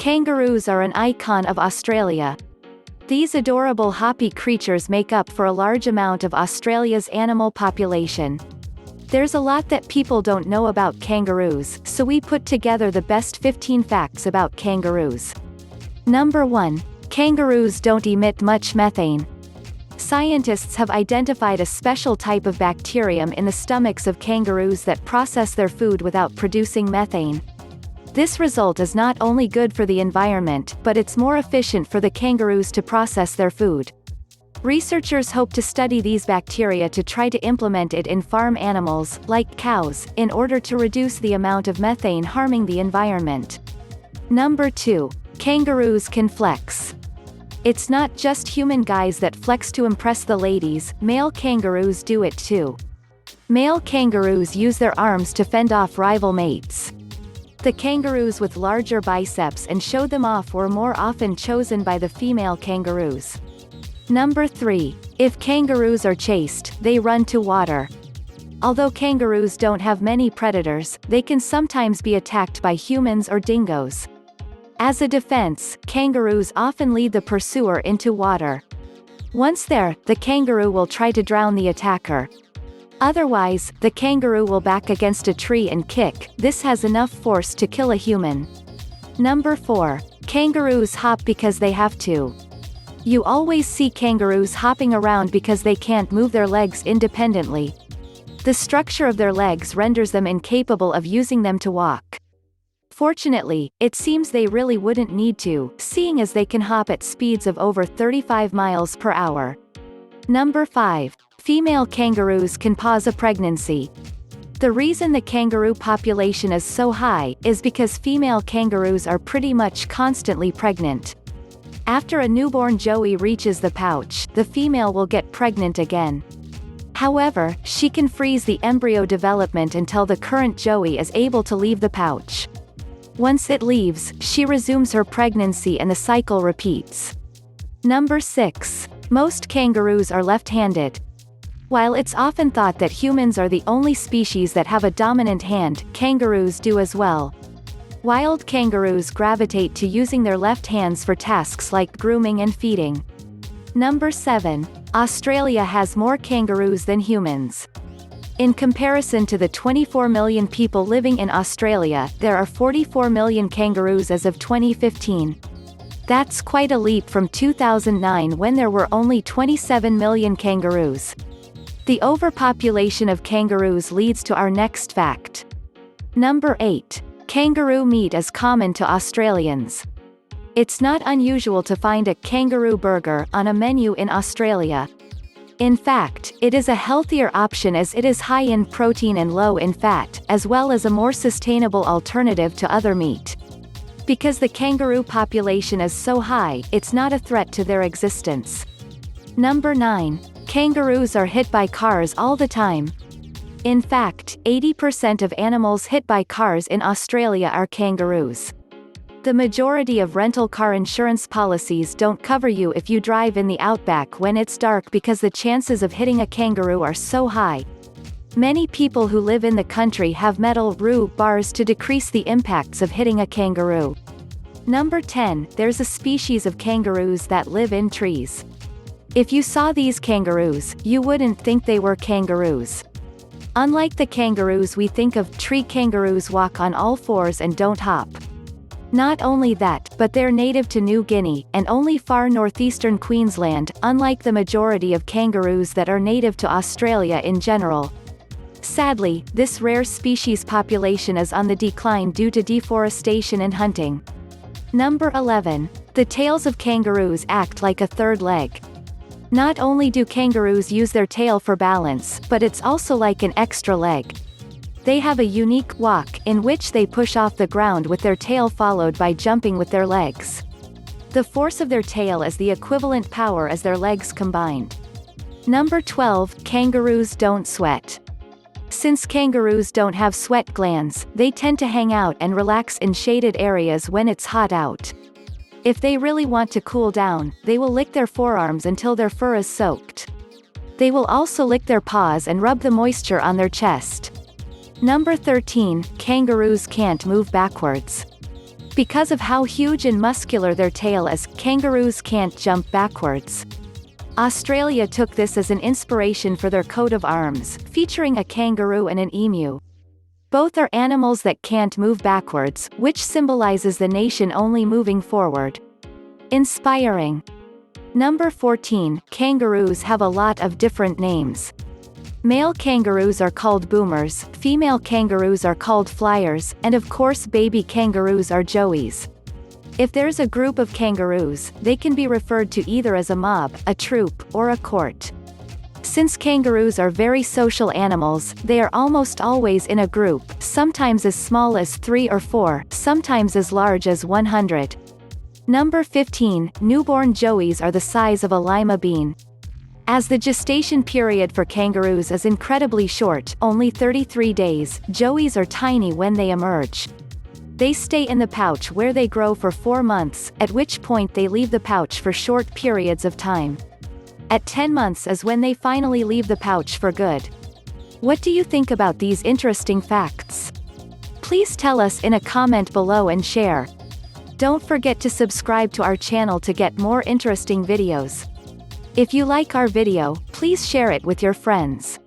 Kangaroos are an icon of Australia. These adorable hoppy creatures make up for a large amount of Australia's animal population. There's a lot that people don't know about kangaroos, so we put together the best 15 facts about kangaroos. Number 1. Kangaroos don't emit much methane. Scientists have identified a special type of bacterium in the stomachs of kangaroos that process their food without producing methane. This result is not only good for the environment, but it's more efficient for the kangaroos to process their food. Researchers hope to study these bacteria to try to implement it in farm animals, like cows, in order to reduce the amount of methane harming the environment. Number 2. Kangaroos can flex. It's not just human guys that flex to impress the ladies, male kangaroos do it too. Male kangaroos use their arms to fend off rival mates. The kangaroos with larger biceps and show them off were more often chosen by the female kangaroos. Number 3. If kangaroos are chased, they run to water. Although kangaroos don't have many predators, they can sometimes be attacked by humans or dingoes. As a defense, kangaroos often lead the pursuer into water. Once there, the kangaroo will try to drown the attacker. Otherwise, the kangaroo will back against a tree and kick. This has enough force to kill a human. Number 4. Kangaroos hop because they have to. You always see kangaroos hopping around because they can't move their legs independently. The structure of their legs renders them incapable of using them to walk. Fortunately, it seems they really wouldn't need to, seeing as they can hop at speeds of over 35 miles per hour. Number 5. Female kangaroos can pause a pregnancy. The reason the kangaroo population is so high is because female kangaroos are pretty much constantly pregnant. After a newborn joey reaches the pouch, the female will get pregnant again. However, she can freeze the embryo development until the current joey is able to leave the pouch. Once it leaves, she resumes her pregnancy and the cycle repeats. Number 6. Most kangaroos are left-handed. While it's often thought that humans are the only species that have a dominant hand, kangaroos do as well. Wild kangaroos gravitate to using their left hands for tasks like grooming and feeding. Number 7. Australia has more kangaroos than humans. In comparison to the 24 million people living in Australia, there are 44 million kangaroos as of 2015. That's quite a leap from 2009 when there were only 27 million kangaroos. The overpopulation of kangaroos leads to our next fact. Number 8. Kangaroo meat is common to Australians. It's not unusual to find a kangaroo burger on a menu in Australia. In fact, it is a healthier option as it is high in protein and low in fat, as well as a more sustainable alternative to other meat. Because the kangaroo population is so high, it's not a threat to their existence. Number 9. Kangaroos are hit by cars all the time. In fact, 80% of animals hit by cars in Australia are kangaroos. The majority of rental car insurance policies don't cover you if you drive in the outback when it's dark because the chances of hitting a kangaroo are so high. Many people who live in the country have metal roof bars to decrease the impacts of hitting a kangaroo. Number 10. There's a species of kangaroos that live in trees. If you saw these kangaroos, you wouldn't think they were kangaroos. Unlike the kangaroos we think of, tree kangaroos walk on all fours and don't hop. Not only that, but they're native to New Guinea, and only far northeastern Queensland, unlike the majority of kangaroos that are native to Australia in general. Sadly, this rare species population is on the decline due to deforestation and hunting. Number 11. The tails of kangaroos act like a third leg. Not only do kangaroos use their tail for balance, but it's also like an extra leg. They have a unique walk, in which they push off the ground with their tail followed by jumping with their legs. The force of their tail is the equivalent power as their legs combined. Number 12. Kangaroos don't sweat. Since kangaroos don't have sweat glands, they tend to hang out and relax in shaded areas when it's hot out. If they really want to cool down, they will lick their forearms until their fur is soaked. They will also lick their paws and rub the moisture on their chest. Number 13. Kangaroos can't move backwards. Because of how huge and muscular their tail is, kangaroos can't jump backwards. Australia took this as an inspiration for their coat of arms, featuring a kangaroo and an emu. Both are animals that can't move backwards, which symbolizes the nation only moving forward. Inspiring. Number 14. Kangaroos have a lot of different names. Male kangaroos are called boomers, female kangaroos are called flyers, and of course baby kangaroos are joeys. If there's a group of kangaroos, they can be referred to either as a mob, a troop, or a court. Since kangaroos are very social animals, they are almost always in a group, sometimes as small as 3 or 4, sometimes as large as 100. Number 15. Newborn joeys are the size of a lima bean. As the gestation period for kangaroos is incredibly short, only 33 days, joeys are tiny when they emerge. They stay in the pouch where they grow for 4 months, at which point they leave the pouch for short periods of time. At 10 months is when they finally leave the pouch for good. What do you think about these interesting facts? Please tell us in a comment below and share. Don't forget to subscribe to our channel to get more interesting videos. If you like our video, please share it with your friends.